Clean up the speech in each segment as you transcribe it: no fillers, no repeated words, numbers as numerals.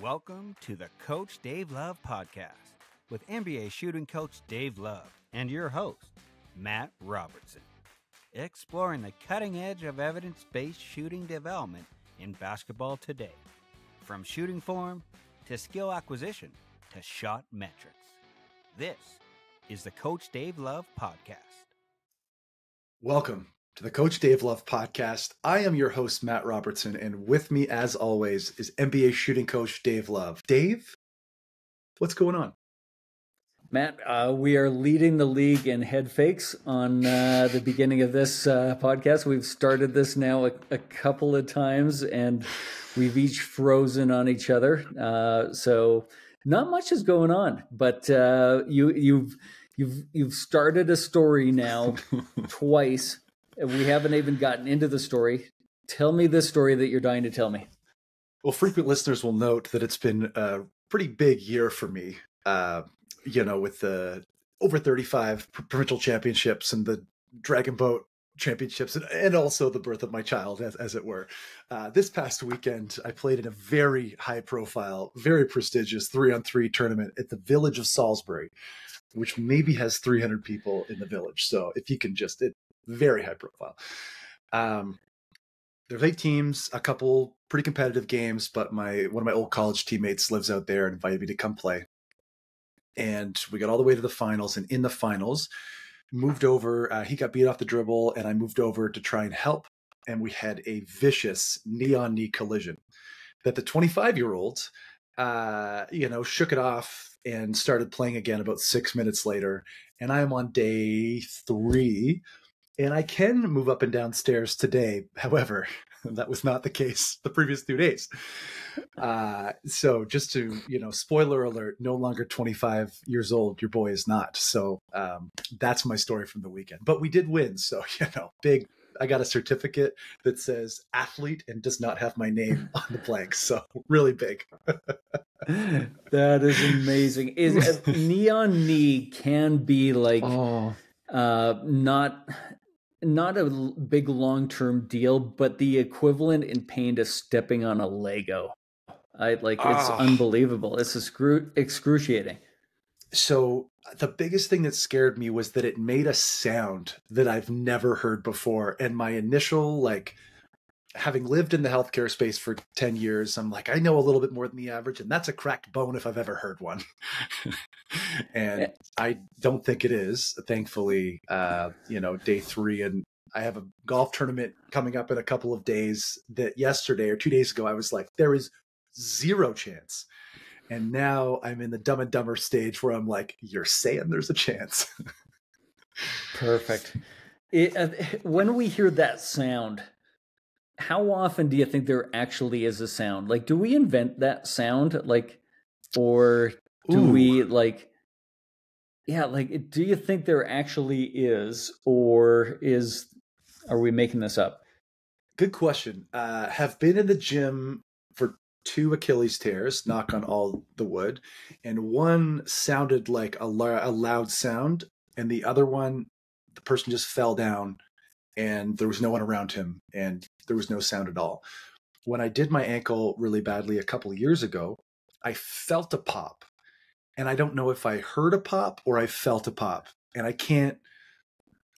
Welcome to the Coach Dave Love Podcast with NBA shooting coach Dave Love and your host, Matt Robertson. Exploring the cutting edge of evidence-based shooting development in basketball today. From shooting form to skill acquisition to shot metrics. This is the Coach Dave Love Podcast. Welcome to the Coach Dave Love Podcast. I am your host, Matt Robertson, and with me, as always, is NBA shooting coach Dave Love. Dave, what's going on? Matt, we are leading the league in head fakes on the beginning of this podcast. We've started this now a couple of times, and we've each frozen on each other. So not much is going on, but you've started a story now twice. We haven't even gotten into the story. Tell me the story that you're dying to tell me. Well, frequent listeners will note that it's been a pretty big year for me. With the over 35 provincial championships and the Dragon Boat championships and also the birth of my child, as it were. This past weekend, I played in a very high profile, very prestigious 3-on-3 tournament at the village of Salisbury, which maybe has 300 people in the village. So if you can very high profile. There's 8 teams, a couple pretty competitive games, but one of my old college teammates lives out there and invited me to come play. And we got all the way to the finals, and in the finals, moved over. He got beat off the dribble, and I moved over to try and help. And we had a vicious knee-on-knee collision that the 25-year-old, shook it off and started playing again about 6 minutes later. And I am on day 3, and I can move up and down stairs today. However, that was not the case the previous 2 days. So just to, spoiler alert, no longer 25 years old, your boy is not. So that's my story from the weekend. But we did win. So, big. I got a certificate that says athlete and does not have my name on the blank. So really big. That is amazing. Knee on knee can be like not a big long-term deal, but the equivalent in pain to stepping on a Lego. It's unbelievable. It's excruciating. So the biggest thing that scared me was that it made a sound that I've never heard before. And my initial, having lived in the healthcare space for 10 years, I'm like, I know a little bit more than the average, and that's a cracked bone if I've ever heard one. And I don't think it is, thankfully, day 3. And I have a golf tournament coming up in a couple of days that yesterday or 2 days ago, I was like, there is 0 chance. And now I'm in the Dumb and Dumber stage where I'm like, you're saying there's a chance. Perfect. When we hear that sound, how often do you think there actually is a sound? Do we invent that sound? Or do we do you think there actually is, or are we making this up? Good question. Have been in the gym for 2 Achilles tears, knock on all the wood, and one sounded like a loud sound, and the other one, the person just fell down and there was no one around him and there was no sound at all. When I did my ankle really badly a couple of years ago, I felt a pop, and I don't know if I heard a pop or I felt a pop, and I can't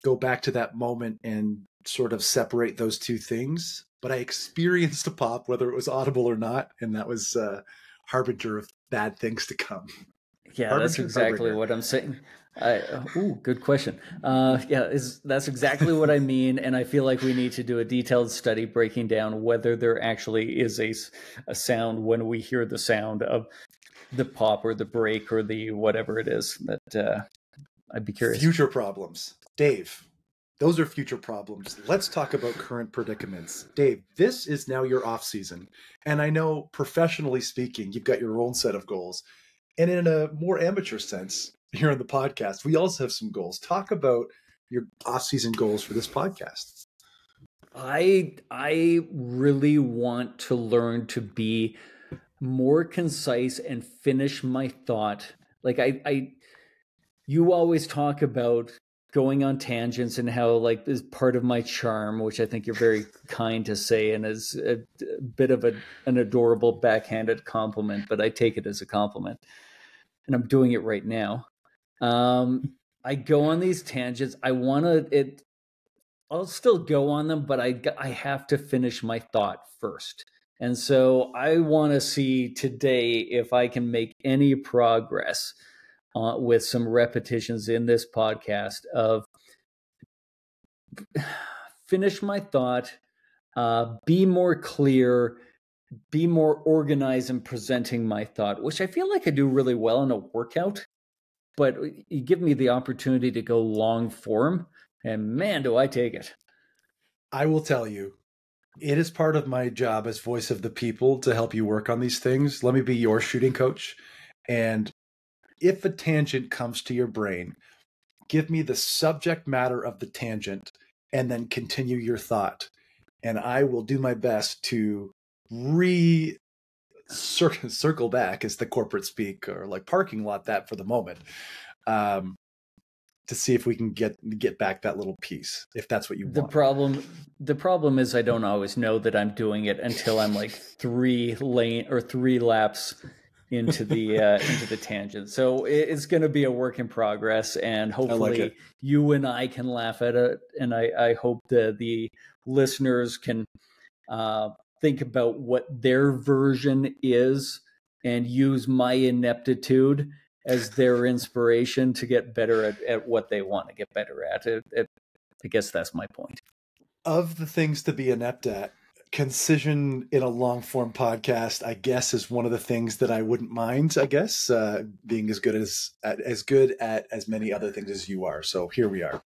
go back to that moment and sort of separate those 2 things. But I experienced a pop, whether it was audible or not, and that was a harbinger of bad things to come. Yeah, that's exactly what I'm saying. Good question. That's exactly what I mean, and I feel like we need to do a detailed study breaking down whether there actually is a sound when we hear the sound of the pop or the break or the whatever it is. That I'd be curious. Future problems, Dave. Those are future problems. Let's talk about current predicaments. Dave, this is now your off season. And I know, professionally speaking, you've got your own set of goals. And in a more amateur sense, here on the podcast, we also have some goals. Talk about your off season goals for this podcast. I really want to learn to be more concise and finish my thought. You always talk about going on tangents and how like is part of my charm, which I think you're very kind to say, and is a bit of an adorable backhanded compliment, but I take it as a compliment, and I'm doing it right now. I go on these tangents. I'll still go on them, but I have to finish my thought first. And so I want to see today if I can make any progress with some repetitions in this podcast of finish my thought, be more clear, be more organized in presenting my thought, which I feel like I do really well in a workout. But you give me the opportunity to go long form, and man, do I take it. I will tell you, it is part of my job as voice of the people to help you work on these things. Let me be your shooting coach. And if a tangent comes to your brain, give me the subject matter of the tangent and then continue your thought. And I will do my best to circle back, as the corporate speak, or like parking lot that for the moment, to see if we can get back that little piece, if that's what you want. The problem is I don't always know that I'm doing it until I'm like three laps into the tangent. So it's going to be a work in progress, and hopefully you and I can laugh at it. And I hope that the listeners can think about what their version is and use my ineptitude as their inspiration to get better at what they want to get better at. I guess that's my point. Of the things to be inept at, concision in a long form podcast, I guess, is one of the things that I wouldn't mind, I guess, being as good at as many other things as you are. So here we are.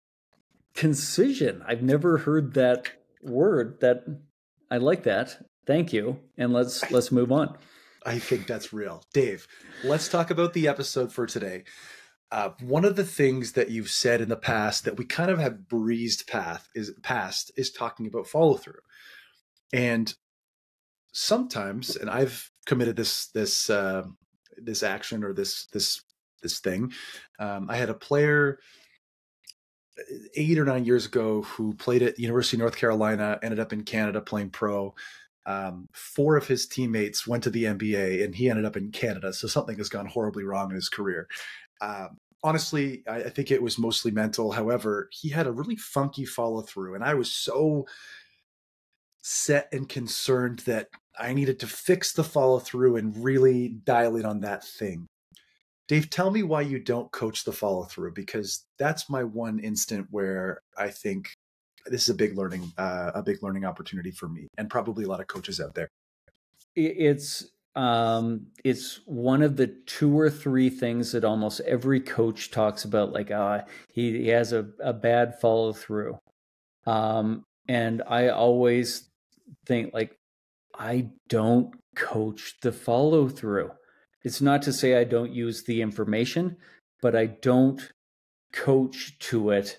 Concision. I've never heard that word. I like that. Thank you. And let's move on. I think that's real. Dave, let's talk about the episode for today. One of the things that you've said in the past that we kind of have breezed past is talking about follow through. And sometimes, and I've committed this action or this thing. I had a player 8 or 9 years ago who played at University of North Carolina, ended up in Canada playing pro. 4 of his teammates went to the NBA, and he ended up in Canada. So something has gone horribly wrong in his career. Honestly, I think it was mostly mental. However, he had a really funky follow through, and I was so set and concerned that I needed to fix the follow through and really dial in on that thing. Dave, tell me why you don't coach the follow through, because that's my one instant where I think this is a big learning opportunity for me, and probably a lot of coaches out there. It's one of the 2 or 3 things that almost every coach talks about, like he has a bad follow through, and I always think, like, I don't coach the follow through. It's not to say I don't use the information, but I don't coach to it.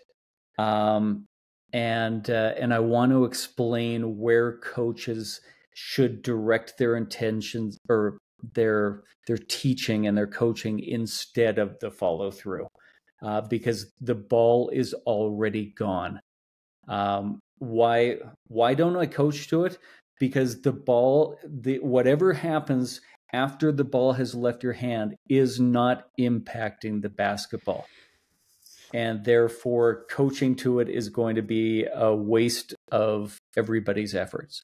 And I want to explain where coaches should direct their intentions or their teaching and their coaching instead of the follow through, because the ball is already gone. Why don't I coach to it? Because whatever happens after the ball has left your hand is not impacting the basketball. And therefore, coaching to it is going to be a waste of everybody's efforts.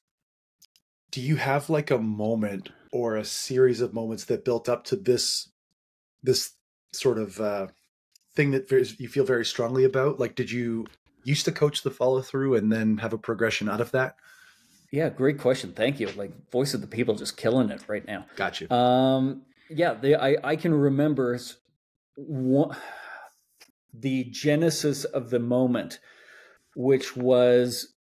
Do you have like a moment or a series of moments that built up to this sort of thing that you feel very strongly about? Like, did you used to coach the follow through and then have a progression out of that? Yeah, great question. Thank you. Like, voice of the people, just killing it right now. Got you. I can remember the genesis of the moment, which was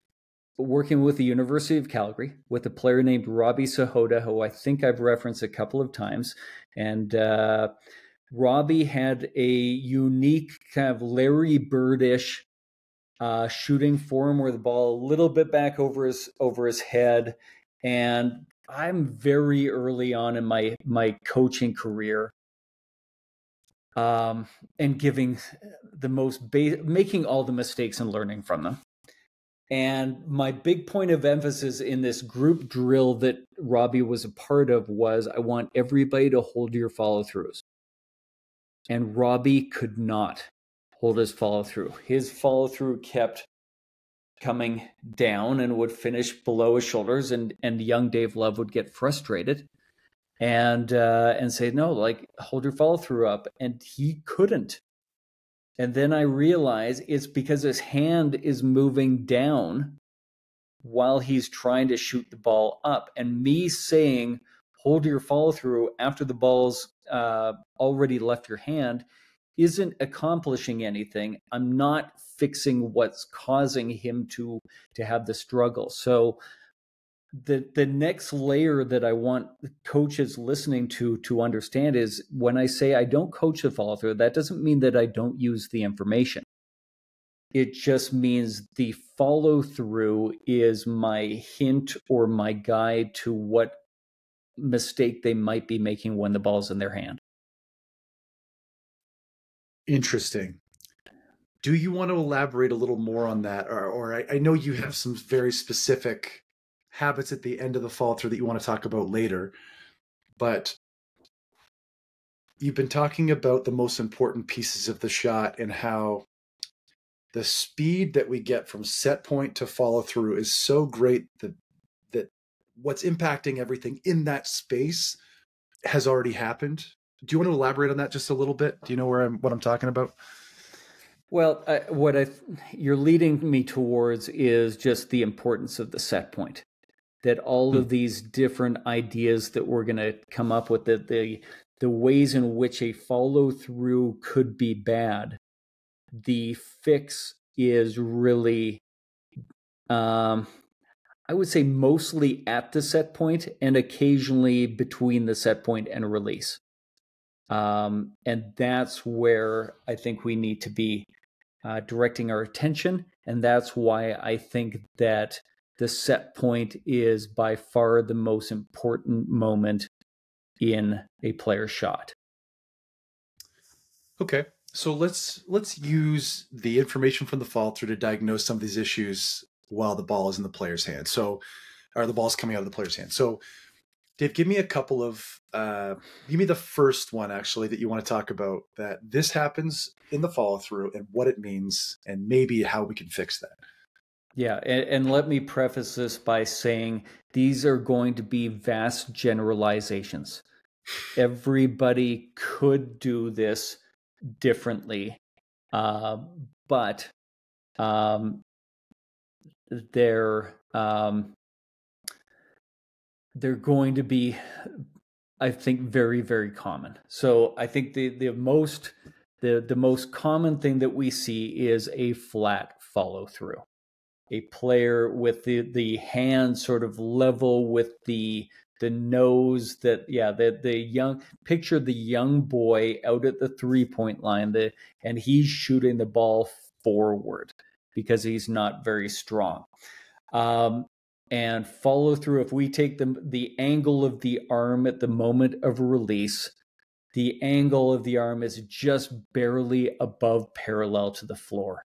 working with the University of Calgary with a player named Robbie Sahota, who I think I've referenced a couple of times. And Robbie had a unique kind of Larry Bird-ish shooting form where the ball a little bit back over his head. And I'm very early on in my coaching career. and giving the making all the mistakes and learning from them. And my big point of emphasis in this group drill that Robbie was a part of was, I want everybody to hold your follow-throughs. And Robbie could not hold his follow-through. His follow-through kept coming down and would finish below his shoulders, and young Dave Love would get frustrated and say, no, like, hold your follow-through up. And he couldn't. And then I realized it's because his hand is moving down while he's trying to shoot the ball up. And me saying, hold your follow-through after the ball's already left your hand isn't accomplishing anything. I'm not fixing what's causing him to have the struggle. So the next layer that I want coaches listening to understand is, when I say I don't coach the follow through, that doesn't mean that I don't use the information. It just means the follow through is my hint or my guide to what mistake they might be making when the ball's in their hand. Interesting. Do you want to elaborate a little more on that? Or I know you have some very specific habits at the end of the follow through that you want to talk about later, but you've been talking about the most important pieces of the shot and how the speed that we get from set point to follow through is so great that what's impacting everything in that space has already happened. Do you want to elaborate on that just a little bit? Do you know what I'm talking about? Well, you're leading me towards is just the importance of the set point. That all of these different ideas that we're going to come up with, that the ways in which a follow through could be bad, the fix is really, I would say, mostly at the set point and occasionally between the set point and release. And that's where I think we need to be directing our attention. And that's why I think that the set point is by far the most important moment in a player's shot. Okay, so let's use the information from the follow through to diagnose some of these issues while the ball is in the player's hand. Or the ball's coming out of the player's hand. So, Dave, give me a couple of, give me the first one actually that you want to talk about, that this happens in the follow through and what it means and maybe how we can fix that. Yeah, and let me preface this by saying these are going to be vast generalizations. Everybody could do this differently, but they're going to be, I think, very, very common. So I think the most common thing that we see is a flat follow through. A player with the hand sort of level with the nose, picture the young boy out at the 3-point line, and he's shooting the ball forward because he's not very strong. And follow through, if we take the angle of the arm at the moment of release, the angle of the arm is just barely above parallel to the floor.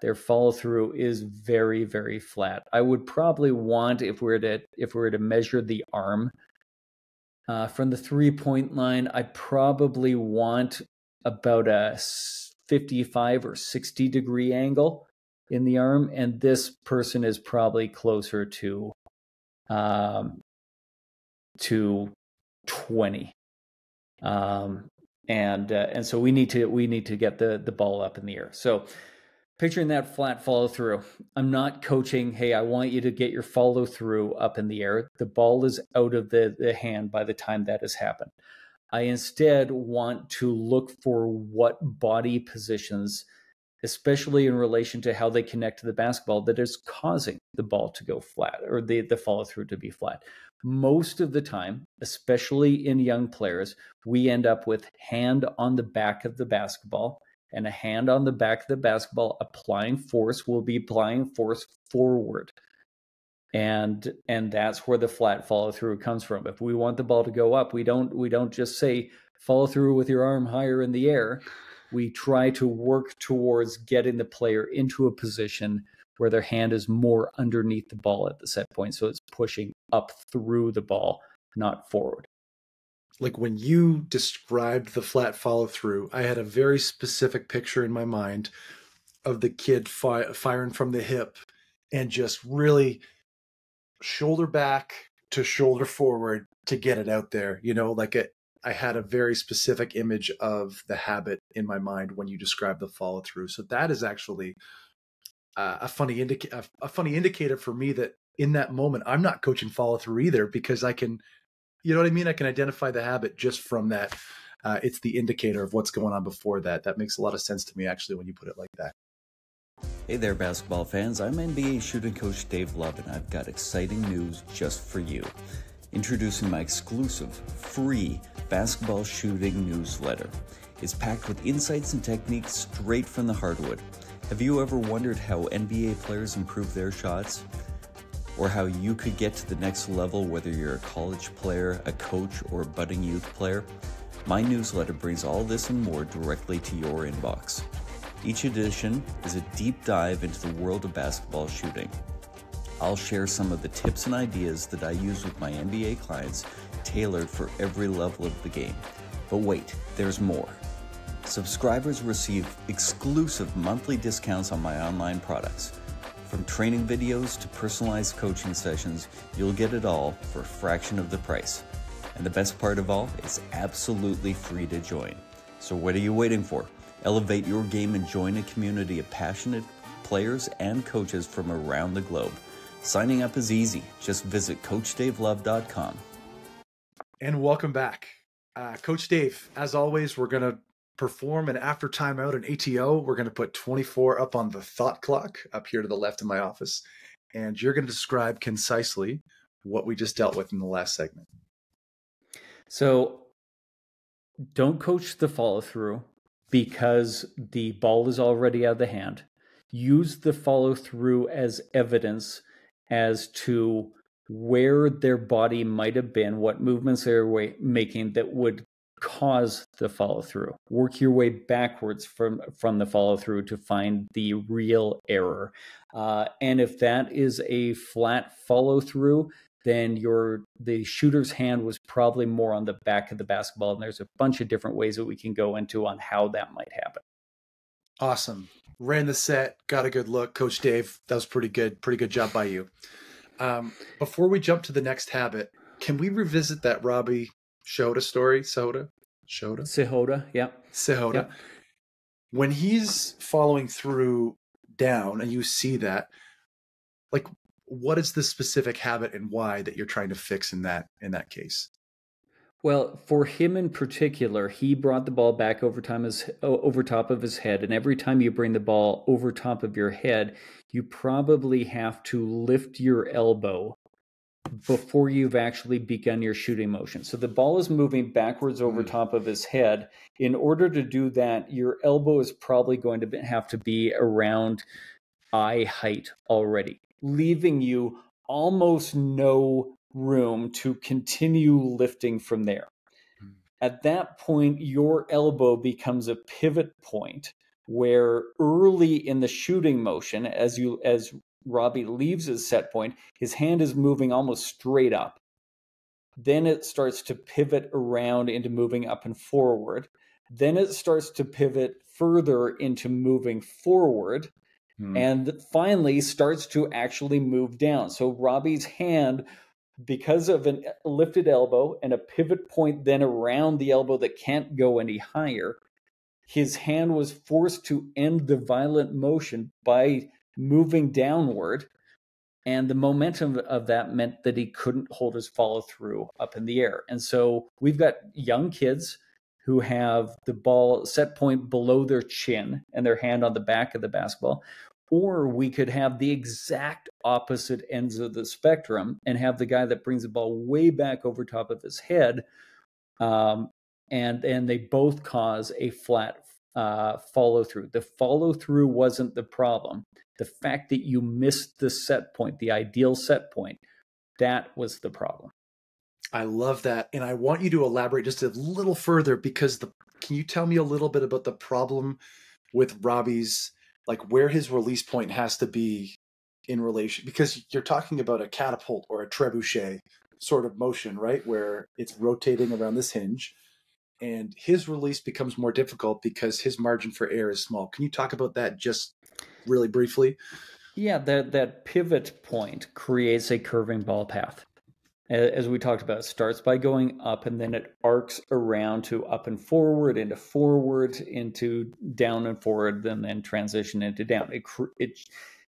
Their follow through is very, very flat. I would probably want, if we were to measure the arm from the 3-point line, I'd probably want about a 55 or 60 degree angle in the arm, and this person is probably closer to 20. And so we need to get the ball up in the air. So picturing that flat follow through, I'm not coaching, hey, I want you to get your follow through up in the air. The ball is out of the hand by the time that has happened. I instead want to look for what body positions, especially in relation to how they connect to the basketball, that is causing the ball to go flat or the follow through to be flat. Most of the time, especially in young players, we end up with hand on the back of the basketball, and a hand on the back of the basketball applying force will be applying force forward. And that's where the flat follow through comes from. If we want the ball to go up, we don't just say follow through with your arm higher in the air. We try to work towards getting the player into a position where their hand is more underneath the ball at the set point. So it's pushing up through the ball, not forward. Like when you described the flat follow through, I had a very specific picture in my mind of the kid firing from the hip and just really shoulder back to shoulder forward to get it out there. You know, like I had a very specific image of the habit in my mind when you described the follow through. So that is actually a funny indicator for me that in that moment, I'm not coaching follow through either, because I can, you know what I mean? I can identify the habit just from that. It's the indicator of what's going on before that. That makes a lot of sense to me, actually, when you put it like that. Hey there, basketball fans. I'm NBA shooting coach Dave Love, and I've got exciting news just for you. Introducing my exclusive, free basketball shooting newsletter. It's packed with insights and techniques straight from the hardwood. Have you ever wondered how NBA players improve their shots? Or how you could get to the next level, whether you're a college player, a coach, or a budding youth player? My newsletter brings all this and more directly to your inbox. Each edition is a deep dive into the world of basketball shooting. I'll share some of the tips and ideas that I use with my NBA clients, tailored for every level of the game. But wait, there's more. Subscribers receive exclusive monthly discounts on my online products. From training videos to personalized coaching sessions, you'll get it all for a fraction of the price. And the best part of all, it's absolutely free to join. So what are you waiting for? Elevate your game and join a community of passionate players and coaches from around the globe. Signing up is easy. Just visit CoachDaveLove.com. And welcome back. Coach Dave, as always, we're going to perform an after timeout and ATO. We're going to put 24 up on the thought clock up here to the left of my office. And you're going to describe concisely what we just dealt with in the last segment. So don't coach the follow through because the ball is already out of the hand. Use the follow through as evidence as to where their body might have been, what movements they were making that would cause the follow through. Work your way backwards from the follow through to find the real error. And if that is a flat follow through, then the shooter's hand was probably more on the back of the basketball. And there's a bunch of different ways that we can go into on how that might happen. Awesome. Ran the set, got a good look. Coach Dave, that was pretty good. Pretty good job by you. Before we jump to the next habit, can we revisit that Robbie Sihota story? Sihota, yeah. Sihota. Yep. When he's following through down and you see that, like, what is the specific habit and why that you're trying to fix in that case? Well, for him in particular, he brought the ball back over top of his head. And every time you bring the ball over top of your head, you probably have to lift your elbow before you've actually begun your shooting motion. So the ball is moving backwards over top of his head. In order to do that, your elbow is probably going to have to be around eye height already, leaving you almost no room to continue lifting from there. At that point, your elbow becomes a pivot point where early in the shooting motion, as Robbie leaves his set point, his hand is moving almost straight up. Then it starts to pivot around into moving up and forward. Then it starts to pivot further into moving forward. And finally starts to actually move down. So Robbie's hand, because of a lifted elbow and a pivot point then around the elbow that can't go any higher, his hand was forced to end the violent motion by moving downward. And the momentum of that meant that he couldn't hold his follow through up in the air. And so we've got young kids who have the ball set point below their chin and their hand on the back of the basketball. Or we could have the exact opposite ends of the spectrum and have the guy that brings the ball way back over top of his head. And they both cause a flat follow through. The follow through wasn't the problem. The fact that you missed the set point, the ideal set point, that was the problem. I love that. And I want you to elaborate just a little further because can you tell me a little bit about the problem with Robbie's, like where his release point has to be in relation, because you're talking about a catapult or a trebuchet sort of motion, right? Where it's rotating around this hinge and his release becomes more difficult because his margin for error is small. Can you talk about that just really briefly? Yeah, that pivot point creates a curving ball path. As we talked about, it starts by going up and then it arcs around to up and forward, into down and forward, and then transition into down. It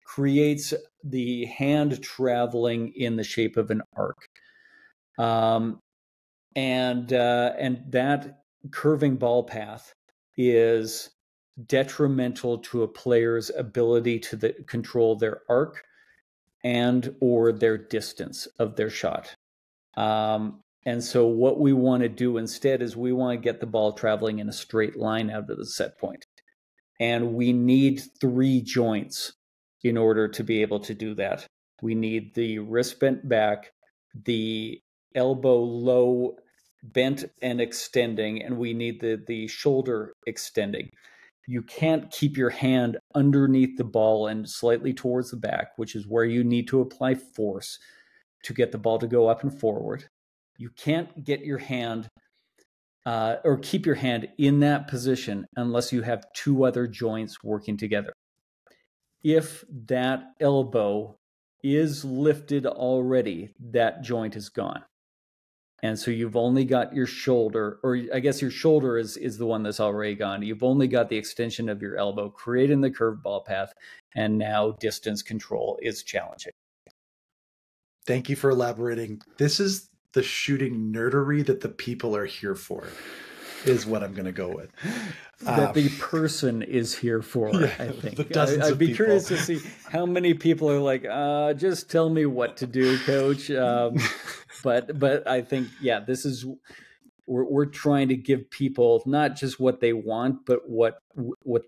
creates the hand traveling in the shape of an arc. And that curving ball path is detrimental to a player's ability to control their arc and or their distance of their shot. And so what we want to do instead is we want to get the ball traveling in a straight line out of the set point. And we need 3 joints in order to be able to do that. We need the wrist bent back, the elbow low bent and extending, and we need the shoulder extending. You can't keep your hand underneath the ball and slightly towards the back, which is where you need to apply force to get the ball to go up and forward. You can't get your hand or keep your hand in that position unless you have 2 other joints working together. If that elbow is lifted already, that joint is gone. And so you've only got your shoulder, or I guess your shoulder is the one that's already gone. You've only got the extension of your elbow, creating the curved ball path, and now distance control is challenging. Thank you for elaborating. This is the shooting nerdery that the people are here for, is what I'm going to go with. That the person is here for, yeah, I think. I'd be curious to see how many people are like, just tell me what to do, coach. But I think, yeah, this is, we're trying to give people not just what they want, but what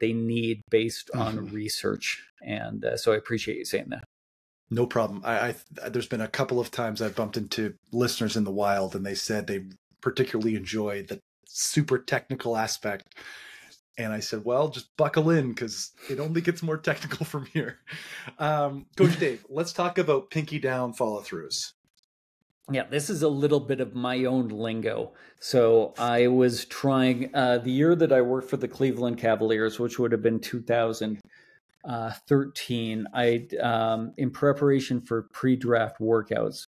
they need based on research. And so I appreciate you saying that. No problem. There's been a couple of times I've bumped into listeners in the wild, and they said they particularly enjoy the super technical aspect. And I said, well, just buckle in because it only gets more technical from here. Coach Dave, let's talk about pinky down follow-throughs. Yeah, this is a little bit of my own lingo. So I was trying the year that I worked for the Cleveland Cavaliers, which would have been 2013. I, in preparation for pre-draft workouts,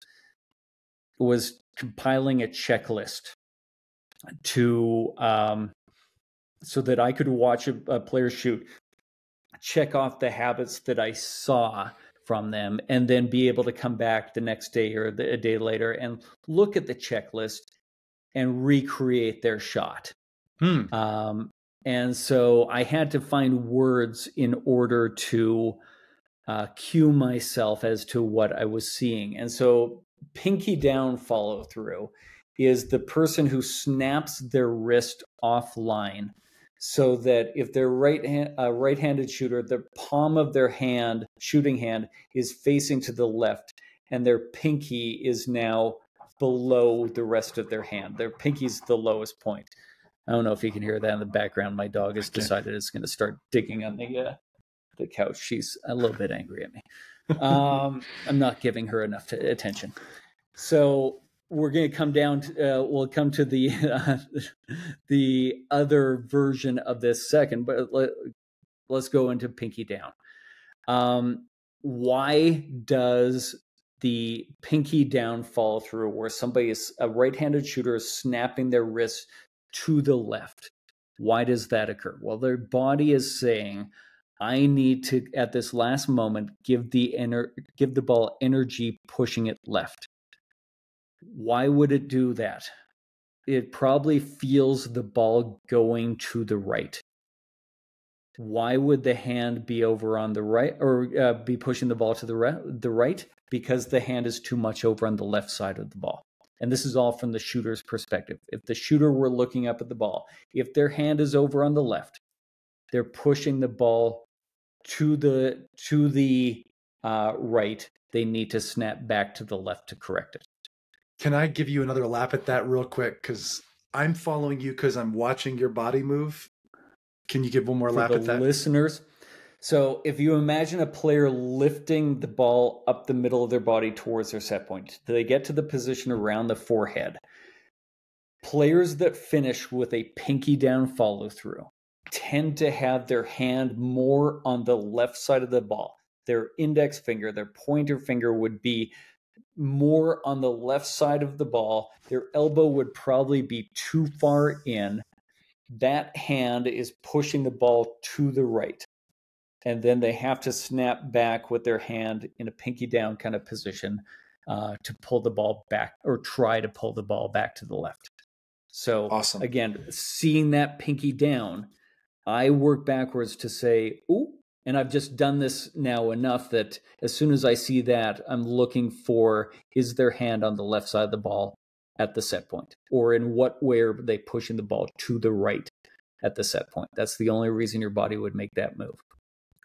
was compiling a checklist to so that I could watch a player shoot, check off the habits that I saw from them, and then be able to come back the next day or a day later and look at the checklist and recreate their shot. And so I had to find words in order to cue myself as to what I was seeing. And so pinky down follow through is the person who snaps their wrist offline so that if they're right-handed shooter, the palm of their shooting hand is facing to the left, and their pinky is now below the rest of their hand. Their pinky's the lowest point. I don't know if you can hear that in the background. My dog has decided it's going to start digging on the couch. She's a little bit angry at me. I'm not giving her enough attention. So we're going to come down to, we'll come to the other version of this second, but let's go into pinky down. Why does the pinky down follow through where a right-handed shooter is snapping their wrist to the left? Why does that occur? Well, their body is saying, I need to, at this last moment, give the ball energy pushing it left. Why would it do that? It probably feels the ball going to the right. Why would the hand be over on the right or be pushing the ball to the right? Because the hand is too much over on the left side of the ball. And this is all from the shooter's perspective. If the shooter were looking up at the ball, if their hand is over on the left, they're pushing the ball to the right. They need to snap back to the left to correct it. Can I give you another lap at that real quick? Because I'm following you because I'm watching your body move. Can you give one more lap at that? Listeners, so if you imagine a player lifting the ball up the middle of their body towards their set point, they get to the position around the forehead. Players that finish with a pinky down follow through tend to have their hand more on the left side of the ball. Their index finger, their pointer finger would be more on the left side of the ball. Their elbow would probably be too far in. That hand is pushing the ball to the right. And then they have to snap back with their hand in a pinky down kind of position to pull the ball back, or try to pull the ball back to the left. So awesome. Again, seeing that pinky down, I work backwards to say, ooh, and I've just done this now enough that as soon as I see that, I'm looking for, is their hand on the left side of the ball at the set point? Or in what way are they pushing the ball to the right at the set point? That's the only reason your body would make that move.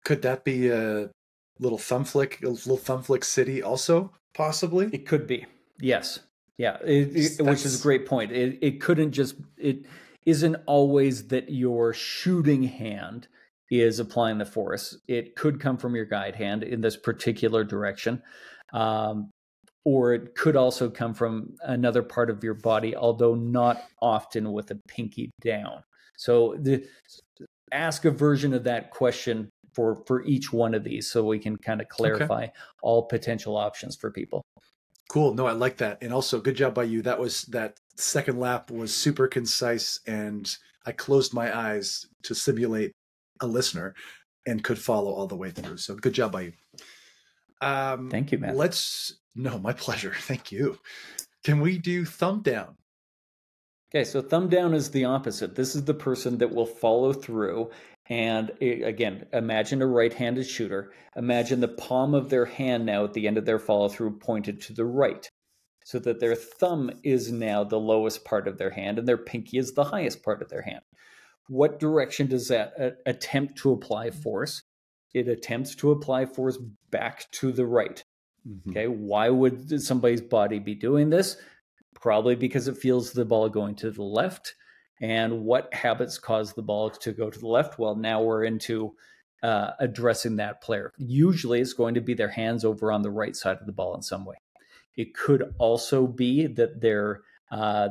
Could that be a little thumb flick city also, possibly? It could be, yes. Yeah, which is a great point. It couldn't just, it isn't always that your shooting hand is applying the force. It could come from your guide hand in this particular direction. Or it could also come from another part of your body, although not often with a pinky down. So ask a version of that question for each one of these so we can kind of clarify all potential options for people. Cool. No, I like that. And also good job by you. That second lap was super concise, and I closed my eyes to simulate a listener and could follow all the way through. So good job by you. Thank you, Matt. No, my pleasure. Thank you. Can we do thumb down? Okay, so thumb down is the opposite. This is the person that will follow through. And again, imagine a right-handed shooter. Imagine the palm of their hand now at the end of their follow-through pointed to the right, so that their thumb is now the lowest part of their hand and their pinky is the highest part of their hand. What direction does that attempt to apply force? It attempts to apply force back to the right. Mm-hmm. Okay, why would somebody's body be doing this? Probably because it feels the ball going to the left. And what habits cause the ball to go to the left? Well, now we're into addressing that player. Usually it's going to be their hands over on the right side of the ball in some way. It could also be that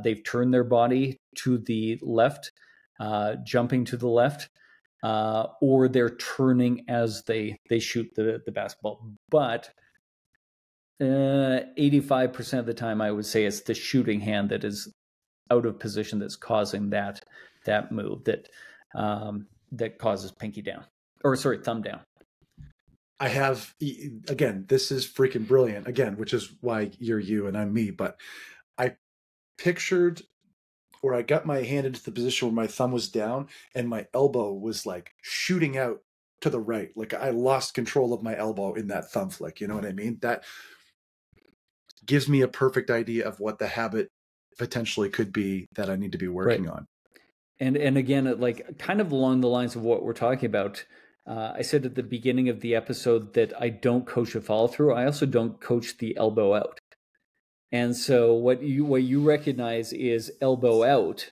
they've turned their body to the left, jumping to the left, or they're turning as they shoot the basketball. But 85% of the time, I would say it's the shooting hand that is out of position that's causing that move that causes pinky down, or sorry, thumb down. I have, again, this is freaking brilliant, again, which is why you're you and I'm me, but I pictured where I got my hand into the position where my thumb was down and my elbow was like shooting out to the right. Like I lost control of my elbow in that thumb flick. You know what I mean? That gives me a perfect idea of what the habit potentially could be that I need to be working on. And again, like kind of along the lines of what we're talking about, I said at the beginning of the episode that I don't coach a follow through. I also don't coach the elbow out. And so what you recognize is elbow out.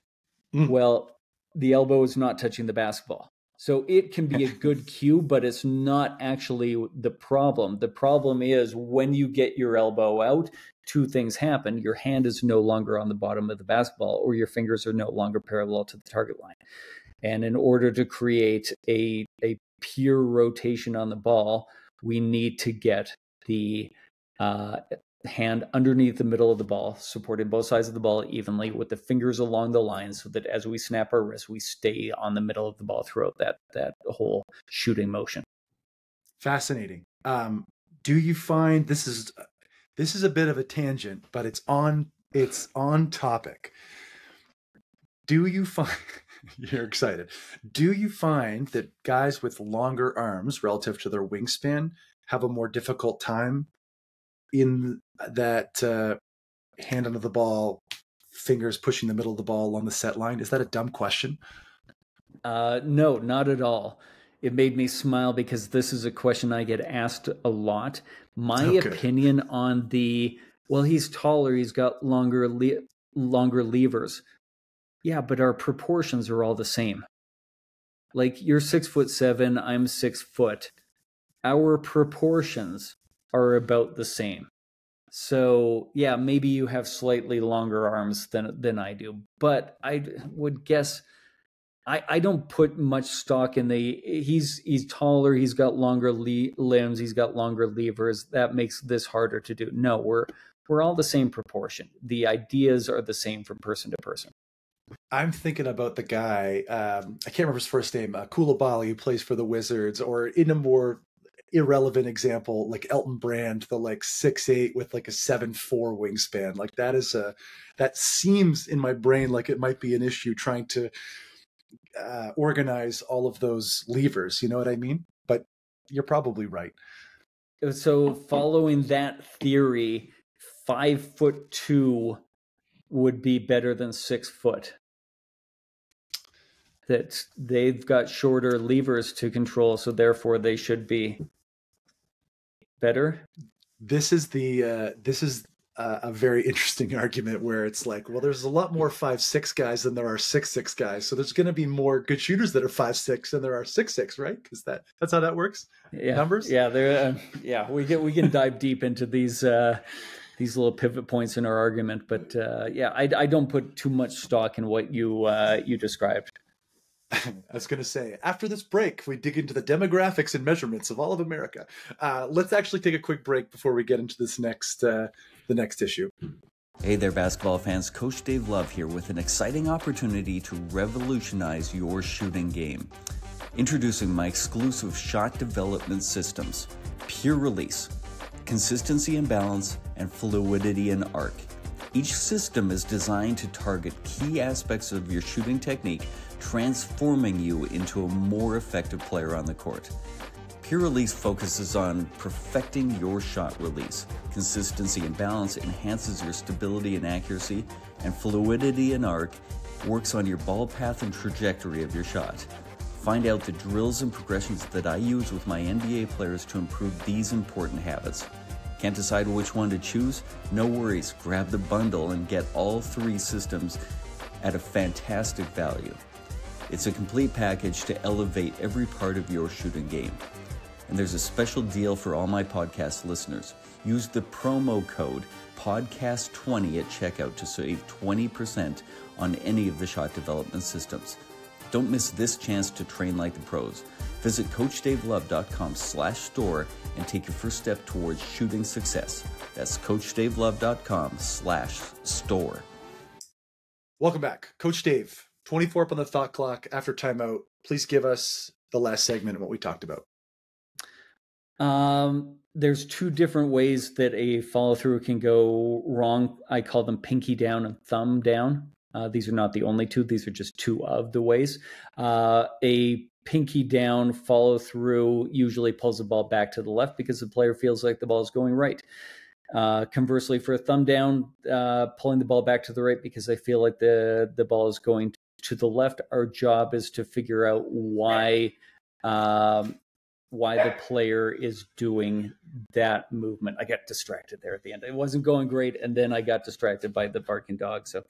Well, the elbow is not touching the basketball. So it can be a good cue, but it's not actually the problem. The problem is when you get your elbow out, two things happen. Your hand is no longer on the bottom of the basketball, or your fingers are no longer parallel to the target line. And in order to create a pure rotation on the ball, we need to get the hand underneath the middle of the ball, supporting both sides of the ball evenly with the fingers along the line, so that as we snap our wrist, we stay on the middle of the ball throughout that whole shooting motion. Fascinating. Do you find this is a bit of a tangent, but it's on topic. Do you find you're excited? Do you find that guys with longer arms relative to their wingspan have a more difficult time in that hand under the ball, fingers pushing the middle of the ball along the set line? Is that a dumb question? No, not at all. It made me smile because this is a question I get asked a lot. My opinion on the Well, he's taller. He's got longer levers. Yeah, but our proportions are all the same. Like, you're 6'7", I'm 6 foot. Our proportions are about the same. So yeah, maybe you have slightly longer arms than I do, but I would guess I don't put much stock in he's taller, he's got longer limbs, he's got longer levers. That makes this harder to do. No, we're all the same proportion. The ideas are the same from person to person. I'm thinking about the guy, I can't remember his first name, Koulibaly, who plays for the Wizards, or in a more irrelevant example, like Elton Brand, the like 6'8" with like a 7'4" wingspan. Like that seems in my brain like it might be an issue trying to organize all of those levers. You know what I mean? But you're probably right. So following that theory, 5'2" would be better than 6 foot. That they've got shorter levers to control, so therefore they should be better. This is a very interesting argument where it's like, well, there's a lot more 5'6" guys than there are 6'6" guys, so there's going to be more good shooters that are 5'6" than there are 6'6", right? Because that's how that works. Yeah, numbers. Yeah, we can dive deep into these little pivot points in our argument, but I don't put too much stock in what you described. I was going to say, after this break, we dig into the demographics and measurements of all of America. Let's actually take a quick break before we get into this the next issue. Hey there, basketball fans. Coach Dave Love here with an exciting opportunity to revolutionize your shooting game. Introducing my exclusive shot development systems, Pure Release, Consistency and Balance, and Fluidity and Arc. Each system is designed to target key aspects of your shooting technique, transforming you into a more effective player on the court. Pure Release focuses on perfecting your shot release. Consistency and Balance enhances your stability and accuracy, and Fluidity and Arc works on your ball path and trajectory of your shot. Find out the drills and progressions that I use with my NBA players to improve these important habits. Can't decide which one to choose? No worries, grab the bundle and get all 3 systems at a fantastic value. It's a complete package to elevate every part of your shooting game. And there's a special deal for all my podcast listeners. Use the promo code PODCAST20 at checkout to save 20% on any of the shot development systems. Don't miss this chance to train like the pros. Visit CoachDaveLove.com/store and take your first step towards shooting success. That's CoachDaveLove.com/store. Welcome back. Coach Dave, 24 up on the thought clock after timeout. Please give us the last segment of what we talked about. There's 2 different ways that a follow-through can go wrong. I call them pinky down and thumb down. These are not the only 2. These are just 2 of the ways. A pinky down follow-through usually pulls the ball back to the left because the player feels like the ball is going right. Conversely, for a thumb down, pulling the ball back to the right because I feel like the ball is going to the left. Our job is to figure out why the player is doing that movement. I got distracted there at the end. It wasn't going great, and then I got distracted by the barking dog. So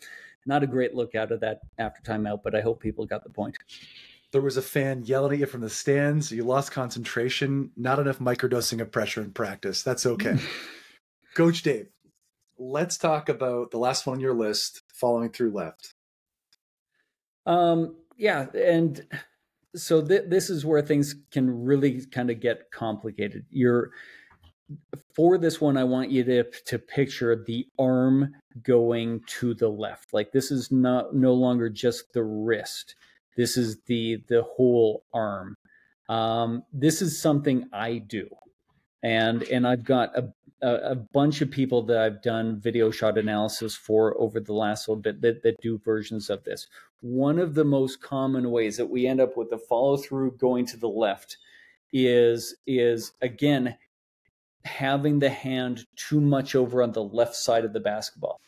not a great look out of that after timeout, but I hope people got the point. There was a fan yelling at you from the stands. You lost concentration. Not enough microdosing of pressure in practice. That's okay. Coach Dave, let's talk about the last one on your list, following through left. Yeah, and so this is where things can really kind of get complicated. For this one, I want you to picture the arm going to the left. Like, this is no longer just the wrist. This is the whole arm. This is something I do, and I've got a bunch of people that I've done video shot analysis for over the last little bit that do versions of this. One of the most common ways that we end up with the follow through going to the left is again having the hand too much over on the left side of the basketball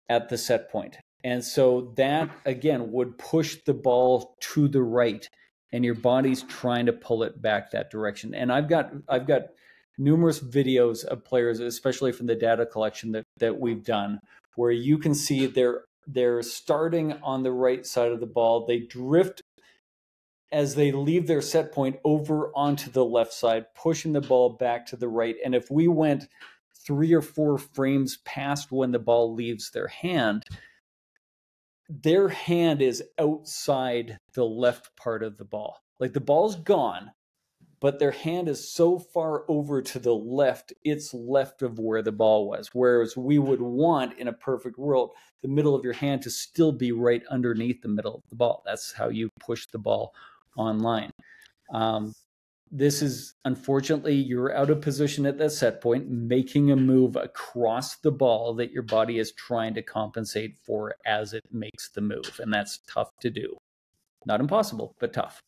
at the set point. And so that, again, would push the ball to the right, and your body's trying to pull it back that direction. And I've got numerous videos of players, especially from the data collection that we've done, where you can see they're starting on the right side of the ball. They drift as they leave their set point over onto the left side, pushing the ball back to the right. And if we went 3 or 4 frames past when the ball leaves their hand is outside the left part of the ball. Like the ball's gone, but their hand is so far over to the left, it's left of where the ball was. Whereas we would want, in a perfect world, the middle of your hand to still be right underneath the middle of the ball. That's how you push the ball online. This is, unfortunately, you're out of position at that set point, making a move across the ball that your body is trying to compensate for as it makes the move. And that's tough to do. Not impossible, but tough.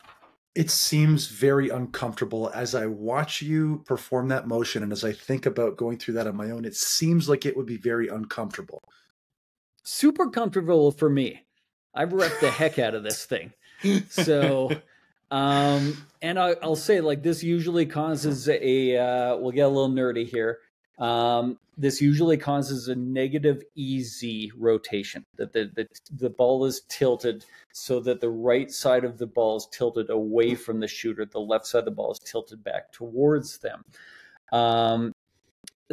It seems very uncomfortable as I watch you perform that motion. And as I think about going through that on my own, it seems like it would be very uncomfortable. Super comfortable for me. I've repped the heck out of this thing. So, and I'll say, like, this usually causes we'll get a little nerdy here. This usually causes a negative EZ rotation, that the ball is tilted so that the right side of the ball is tilted away from the shooter. The left side of the ball is tilted back towards them.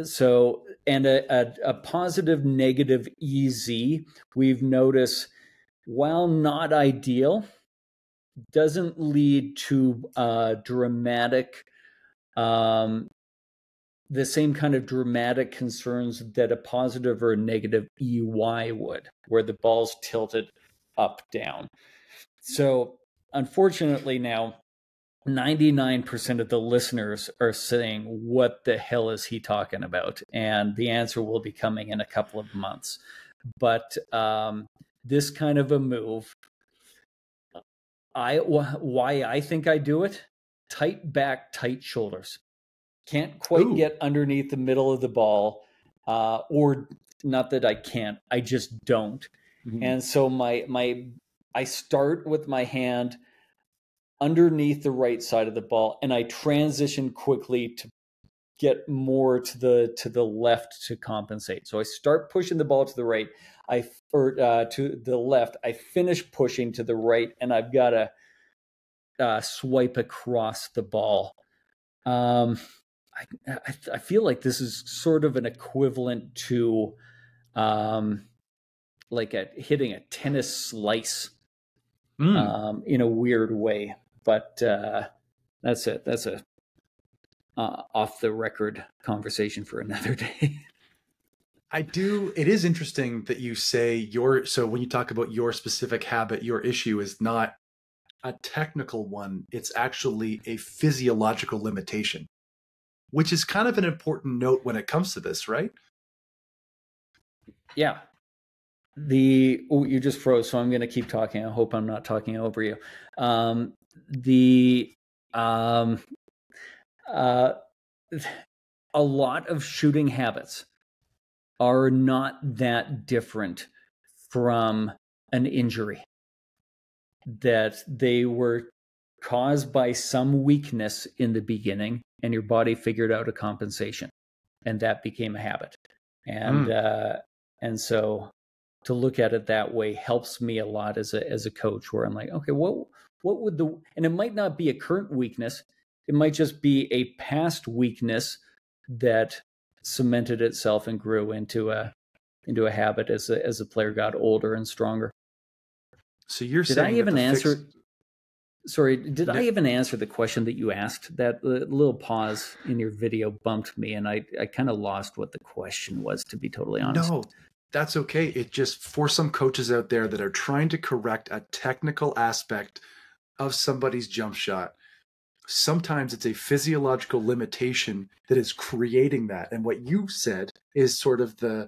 So, and a positive negative EZ, we've noticed, while not ideal, doesn't lead to dramatic, the same kind of dramatic concerns that a positive or a negative EY would, where the ball's tilted up, down. So unfortunately now, 99% of the listeners are saying, what the hell is he talking about? And the answer will be coming in a couple of months. But this kind of a move, why I think I do it, tight back, tight shoulders. Can't quite get underneath the middle of the ball, or not that I can't, I just don't. Mm-hmm. And so I start with my hand underneath the right side of the ball, and I transition quickly to get more to the left to compensate. So I start pushing the ball to the right, to the left. I finish pushing to the right, and I've got to swipe across the ball. I feel like this is sort of an equivalent to like hitting a tennis slice in a weird way. But that's it. That's a off the record conversation for another day. It is interesting that you say so when you talk about your specific habit, your issue is not a technical one. It's actually a physiological limitation, which is kind of an important note when it comes to this, right? Yeah. You just froze, so I'm going to keep talking. I hope I'm not talking over you. A lot of shooting habits are not that different from an injury, that they were caused by some weakness in the beginning, and your body figured out a compensation, and that became a habit. And so to look at it that way helps me a lot as a coach, where I'm like, okay, what would and it might not be a current weakness, it might just be a past weakness that cemented itself and grew into a habit as a player got older and stronger. So you're saying, I even answer the question that you asked? That little pause in your video bumped me, and I kind of lost what the question was, to be totally honest. No, that's okay. It just, for some coaches out there that are trying to correct a technical aspect of somebody's jump shot, sometimes it's a physiological limitation that is creating that. And what you said is sort of the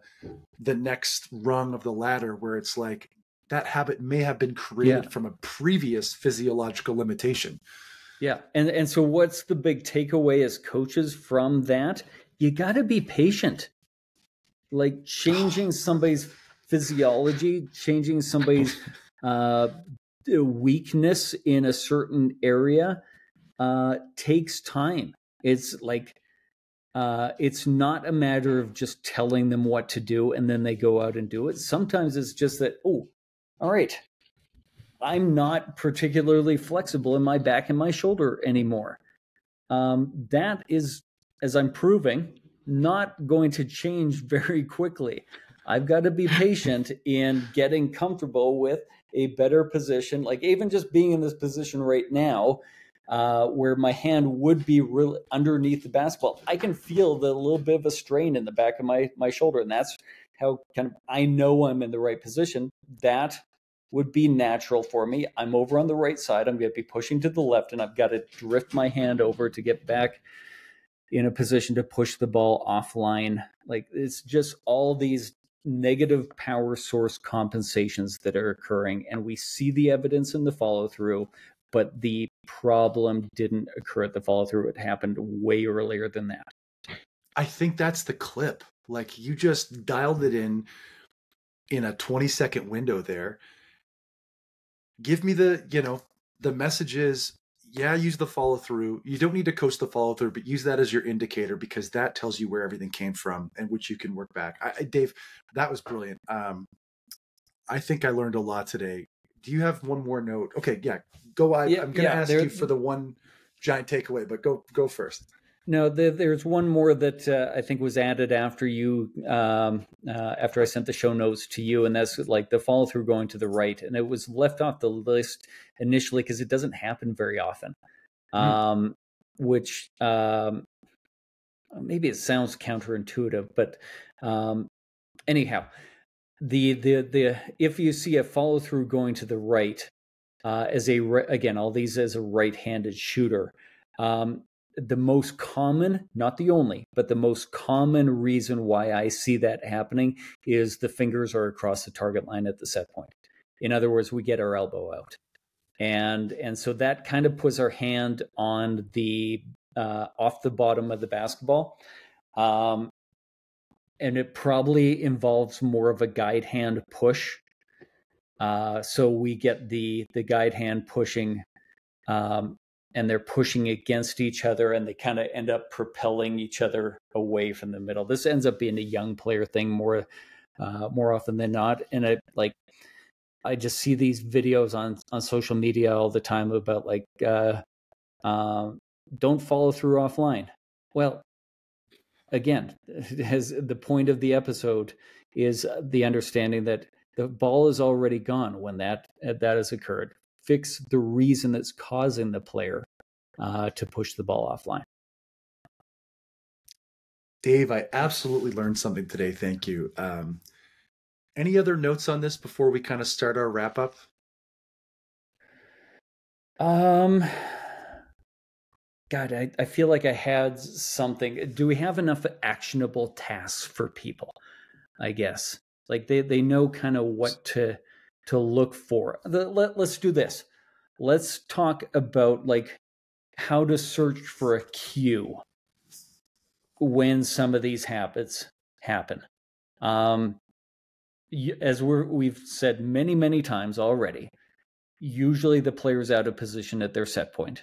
next rung of the ladder, where it's like that habit may have been created from a previous physiological limitation. Yeah. And so what's the big takeaway as coaches from that? You got to be patient. Like, changing somebody's physiology, changing somebody's weakness in a certain area takes time. It's like it's not a matter of just telling them what to do and then they go out and do it. Sometimes it's just that, oh, all right, I'm not particularly flexible in my back and my shoulder anymore. That is, as I'm proving, not going to change very quickly. I've got to be patient in getting comfortable with a better position, like even just being in this position right now, where my hand would be really underneath the basketball. I can feel the little bit of a strain in the back of my shoulder, and that's how kind of I know I'm in the right position. That would be natural for me. I'm over on the right side. I'm going to be pushing to the left, and I've got to drift my hand over to get back in a position to push the ball offline. Like, it's just all these negative power source compensations that are occurring, and we see the evidence in the follow-through, but the problem didn't occur at the follow-through. It happened way earlier than that. I think that's the clip. Like, you just dialed it in a 20-second window there. Give me the message is, yeah, use the follow through. You don't need to coach the follow through, but use that as your indicator, because that tells you where everything came from and which you can work back. Dave, that was brilliant. I think I learned a lot today. Do you have one more note? Okay, yeah, go. I'm going to ask you for the one giant takeaway, but go first. No, there's one more that I think was added after you, after I sent the show notes to you, and that's like the follow through going to the right, and it was left off the list initially because it doesn't happen very often, which maybe it sounds counterintuitive, but anyhow, the if you see a follow through going to the right again, all these as a right-handed shooter. The most common, not the only, but the most common reason why I see that happening is the fingers are across the target line at the set point. In other words, we get our elbow out. And so that kind of puts our hand on the off the bottom of the basketball. And it probably involves more of a guide hand push. So we get the guide hand pushing, and they're pushing against each other, and they kind of end up propelling each other away from the middle. This ends up being a young player thing more often than not. And I just see these videos on social media all the time about like, don't follow through offline. Well, again, as the point of the episode is the understanding that the ball is already gone when that has occurred. Fix the reason that's causing the player to push the ball offline. Dave, I absolutely learned something today. Thank you. Any other notes on this before we kind of start our wrap up? God, I feel like I had something. Do we have enough actionable tasks for people? I guess like they know kind of what to look for. Let's do this. Let's talk about like how to search for a cue when some of these habits happen. As we've said many times already, usually the player's out of position at their set point.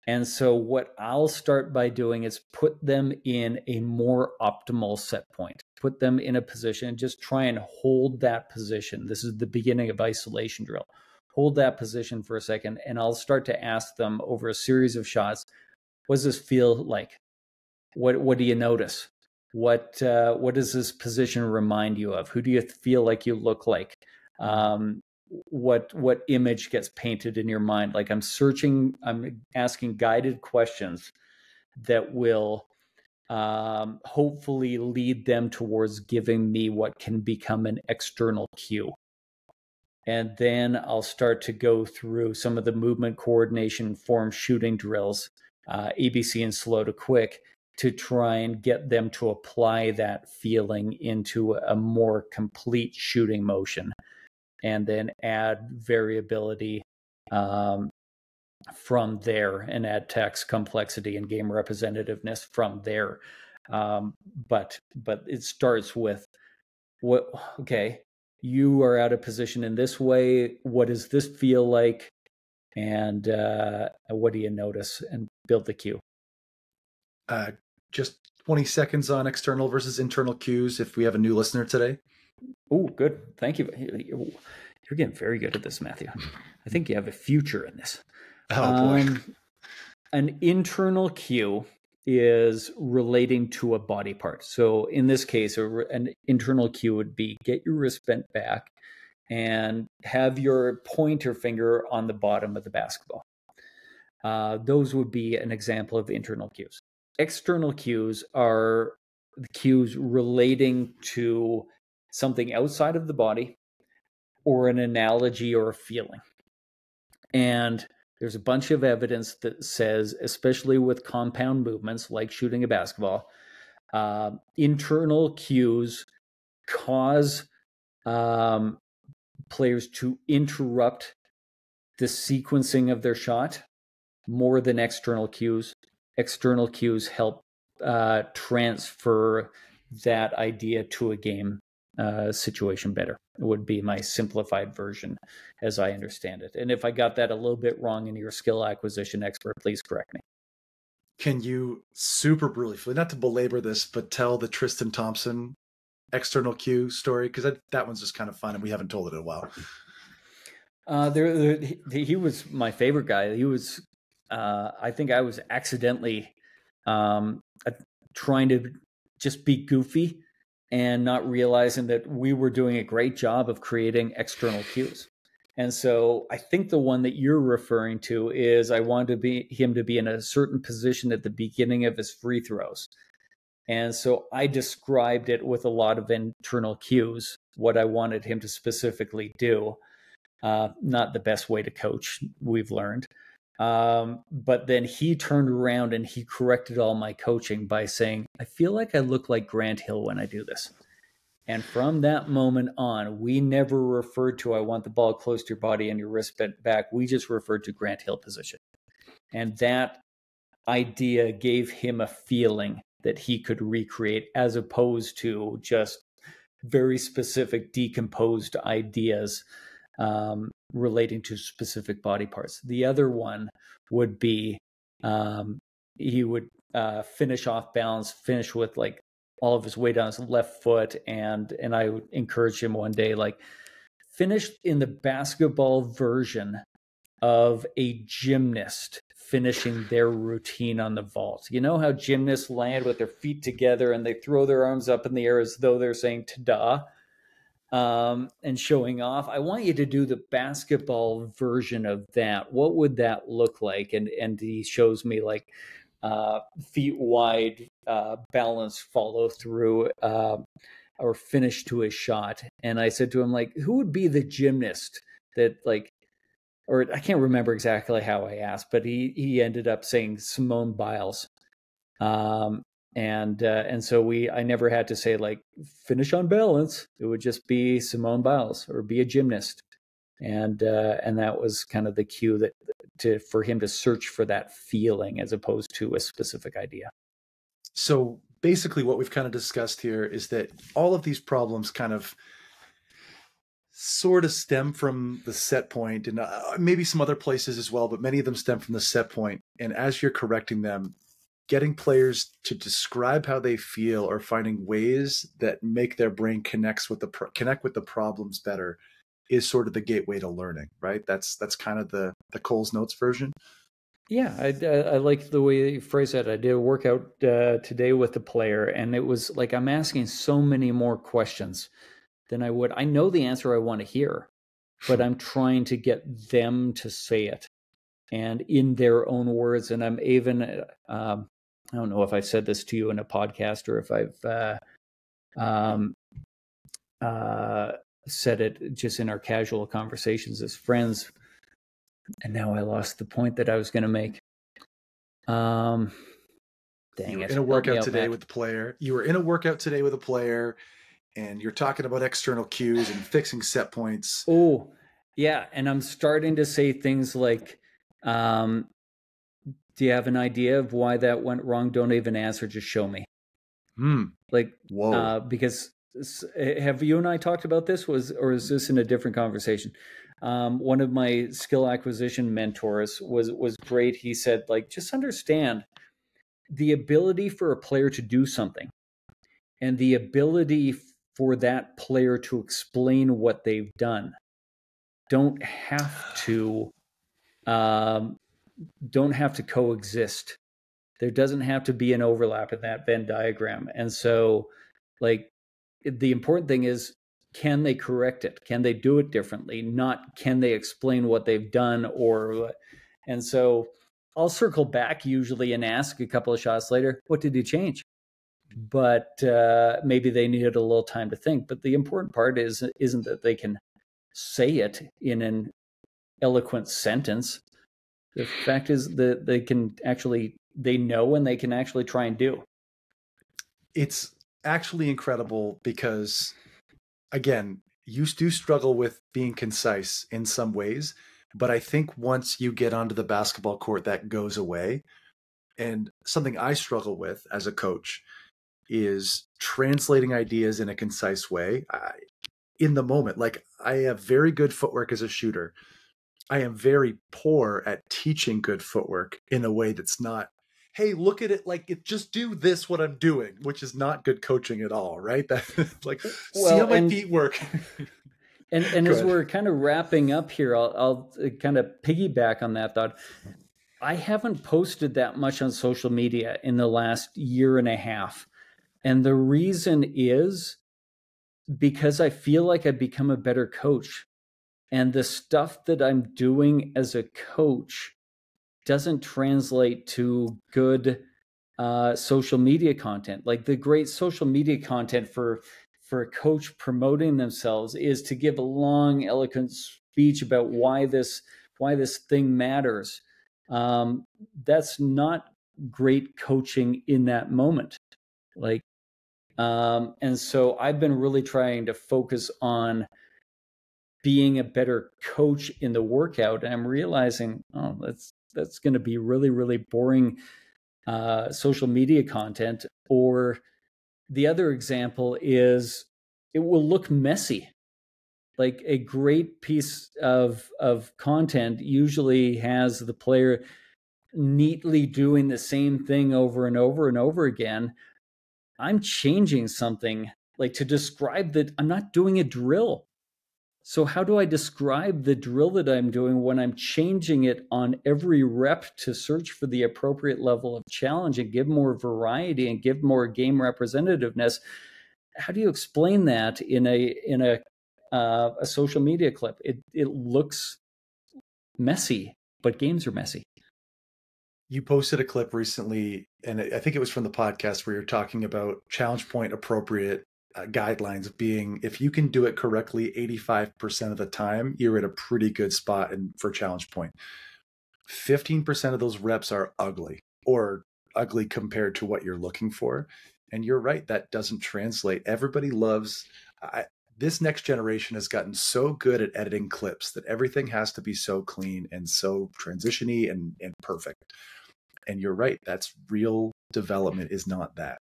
And so what I'll start by doing is put them in a more optimal set point. Put them in a position, just try and hold that position. This is the beginning of isolation drill. Hold that position for a second, and I'll start to ask them over a series of shots, what does this feel like? What do you notice? What does this position remind you of? Who do you feel like you look like? What image gets painted in your mind? Like I'm asking guided questions that will hopefully lead them towards giving me what can become an external cue. And then I'll start to go through some of the movement coordination form shooting drills, ABC and slow to quick, to try and get them to apply that feeling into a more complete shooting motion. And then add variability from there, and add text complexity and game representativeness from there. But it starts with okay, you are out of position in this way. What does this feel like? And what do you notice? And build the cue. Just 20 seconds on external versus internal cues if we have a new listener today? Oh, good. Thank you. You're getting very good at this, Matthew. I think you have a future in this. Oh, boy. An internal cue is relating to a body part. So in this case, an internal cue would be get your wrist bent back and have your pointer finger on the bottom of the basketball. Those would be an example of internal cues. External cues are the cues relating to something outside of the body or an analogy or a feeling. And there's a bunch of evidence that says, especially with compound movements like shooting a basketball, internal cues cause players to interrupt the sequencing of their shot more than external cues. External cues help transfer that idea to a game situation better. It would be my simplified version as I understand it. And if I got that a little bit wrong and you're a skill acquisition expert, please correct me. Can you super briefly, not to belabor this, but tell the Tristan Thompson external cue story? Because that one's just kind of fun and we haven't told it in a while. He was my favorite guy. He was, I think I was accidentally trying to just be goofy and not realizing that we were doing a great job of creating external cues. And so I think the one that you're referring to is I wanted him to be in a certain position at the beginning of his free throws. And so I described it with a lot of internal cues, what I wanted him to specifically do. Not the best way to coach, we've learned. But then he turned around and he corrected all my coaching by saying, I feel like I look like Grant Hill when I do this. And from that moment on, we never referred to, I want the ball close to your body and your wrist bent back. We just referred to Grant Hill position. And that idea gave him a feeling that he could recreate as opposed to just very specific decomposed ideas relating to specific body parts. The other one would be he would finish off balance, finish with like all of his weight on his left foot, and I would encourage him one day, like, finish in the basketball version of a gymnast finishing their routine on the vault. You know how gymnasts land with their feet together and they throw their arms up in the air as though they're saying ta-da, and showing off? I want you to do the basketball version of that. What would that look like? And he shows me like feet wide, balance follow through, or finish to a shot. And I said to him, like, who would be the gymnast that, like, or I can't remember exactly how I asked, but he ended up saying Simone Biles. And so I never had to say like finish on balance. It would just be Simone Biles or be a gymnast. And that was kind of the cue for him to search for that feeling as opposed to a specific idea. So basically what we've kind of discussed here is that all of these problems kind of sort of stem from the set point, and maybe some other places as well, but many of them stem from the set point. And as you're correcting them, getting players to describe how they feel or finding ways that make their brain connect with the problems better is sort of the gateway to learning, right? That's kind of the Cole's Notes version. Yeah, I like the way you phrase that. I did a workout today with the player, and it was like I'm asking so many more questions than I would. I know the answer I want to hear, but I'm trying to get them to say it and in their own words. And I'm even, I don't know if I've said this to you in a podcast or if I've said it just in our casual conversations as friends. And now I lost the point that I was going to make. Dang it. You were in a workout today with the player. You were in a workout today with a player, and you're talking about external cues and fixing set points. Oh, yeah. And I'm starting to say things like, do you have an idea of why that went wrong? Don't even answer. Just show me. Like, whoa. Because have you and I talked about this? Or is this in a different conversation? One of my skill acquisition mentors was great. He said, like, just understand the ability for a player to do something and the ability for that player to explain what they've done don't have to coexist. There doesn't have to be an overlap in that Venn diagram. And so, like, the important thing is, can they correct it? Can they do it differently? Not can they explain what they've done and so I'll circle back usually and ask a couple of shots later, what did you change? But maybe they needed a little time to think. But the important part isn't that they can say it in an eloquent sentence. The fact is that they know and they can actually try and do. It's actually incredible because, again, you do struggle with being concise in some ways, but I think once you get onto the basketball court, that goes away. And something I struggle with as a coach is translating ideas in a concise way in the moment. Like, I have very good footwork as a shooter. I am very poor at teaching good footwork in a way that's not, hey, look at it, like, just do this, what I'm doing, which is not good coaching at all, right? That, like, see how my feet work. And as we're kind of wrapping up here, I'll kind of piggyback on that thought. I haven't posted that much on social media in the last year and a half. And the reason is because I feel like I've become a better coach. And the stuff that I'm doing as a coach doesn't translate to good social media content. Like, the great social media content for a coach promoting themselves is to give a long, eloquent speech about why this thing matters. That's not great coaching in that moment. Like, and so I've been really trying to focus on being a better coach in the workout. And I'm realizing, that's going to be really, really boring social media content. Or the other example is, it will look messy. Like, a great piece of content usually has the player neatly doing the same thing over and over and over again. I'm changing something, like, to describe that I'm not doing a drill. So how do I describe the drill that I'm doing when I'm changing it on every rep to search for the appropriate level of challenge and give more variety and give more game representativeness? How do you explain that in a social media clip? It looks messy, but games are messy. You posted a clip recently, and I think it was from the podcast, where you're talking about challenge point appropriate guidelines being, if you can do it correctly 85% of the time, you're at a pretty good spot for challenge point. 15% of those reps are ugly, or ugly compared to what you're looking for. And you're right, that doesn't translate. Everybody loves, this next generation has gotten so good at editing clips that everything has to be so clean and so transition-y and perfect. And you're right, that's real development, is not that.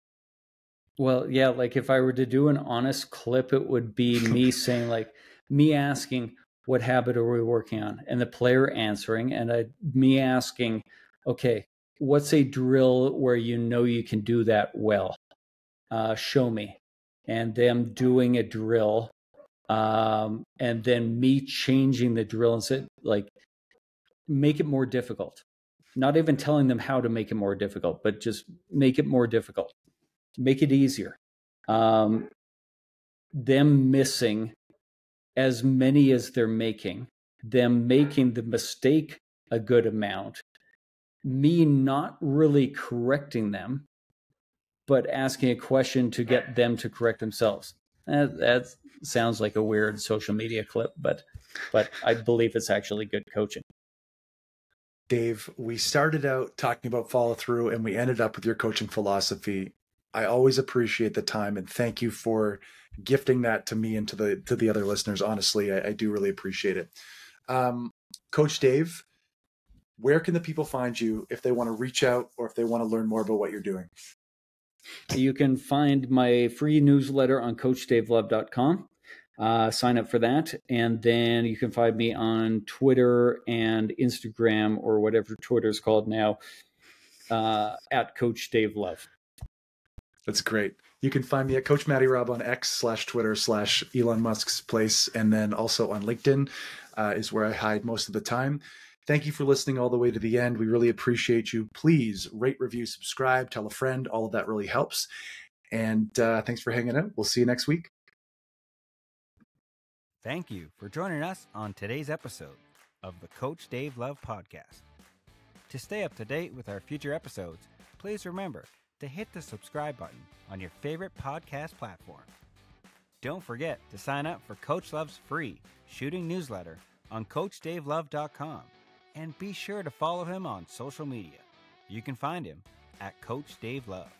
Well, yeah, like, if I were to do an honest clip, it would be me saying, like, me asking, what habit are we working on? And the player answering, and me asking, okay, what's a drill where you know you can do that well? Show me. And them doing a drill, and then me changing the drill and say, like, make it more difficult. Not even telling them how to make it more difficult, but just make it more difficult. Make it easier. Them missing as many as they're making, them making the mistake a good amount, me not really correcting them, but asking a question to get them to correct themselves. That sounds like a weird social media clip, but I believe it's actually good coaching. Dave, we started out talking about follow through, and we ended up with your coaching philosophy. I always appreciate the time, and thank you for gifting that to me and to the other listeners. Honestly, I do really appreciate it. Coach Dave, where can the people find you if they want to reach out or if they want to learn more about what you're doing? You can find my free newsletter on CoachDaveLove.com. Sign up for that. And then you can find me on Twitter and Instagram, or whatever Twitter's called now, at Coach Dave Love. That's great. You can find me at Coach Matty Rob on X/Twitter/Elon Musk's place. And then also on LinkedIn is where I hide most of the time. Thank you for listening all the way to the end. We really appreciate you. Please rate, review, subscribe, tell a friend. All of that really helps. And thanks for hanging out. We'll see you next week. Thank you for joining us on today's episode of the Coach Dave Love Podcast. To stay up to date with our future episodes, please remember to hit the subscribe button on your favorite podcast platform. Don't forget to sign up for Coach Love's free shooting newsletter on CoachDaveLove.com, and be sure to follow him on social media. You can find him at Coach Dave Love.